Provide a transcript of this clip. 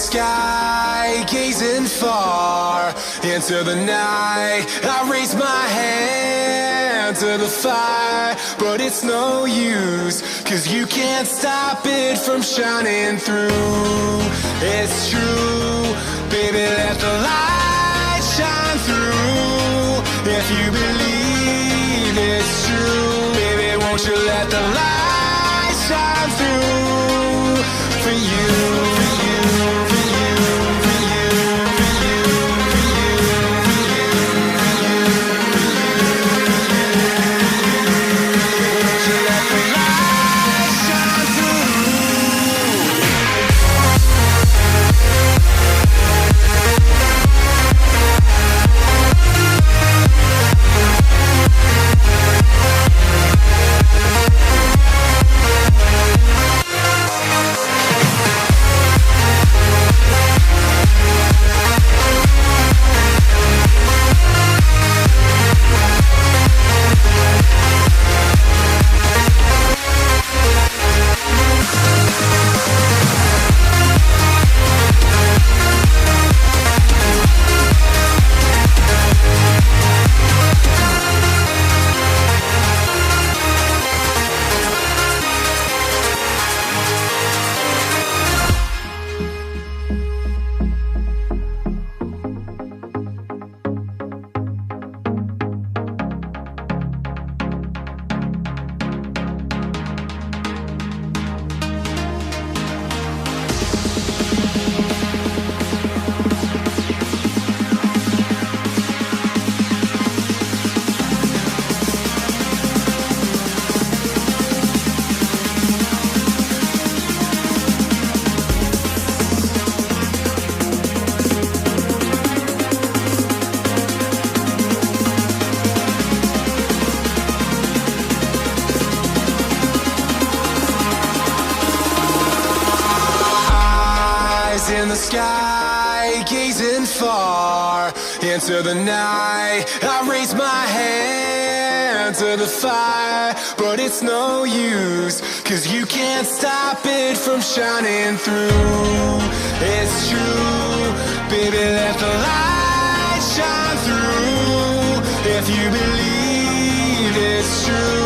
sky, gazing far into the night. I raise my hand to the fire, but it's no use, 'cause you can't stop it from shining through. It's true, baby, let the light shine through. If you believe it's true, baby, won't you let the light shine through for you, for you, for you, for you, for you, for you, for you, for you, won't you let the light shine through? In the sky, gazing far into the night. I raise my hand to the fire, but it's no use, 'cause you can't stop it from shining through. It's true, baby, let the light shine through. If you believe it's true,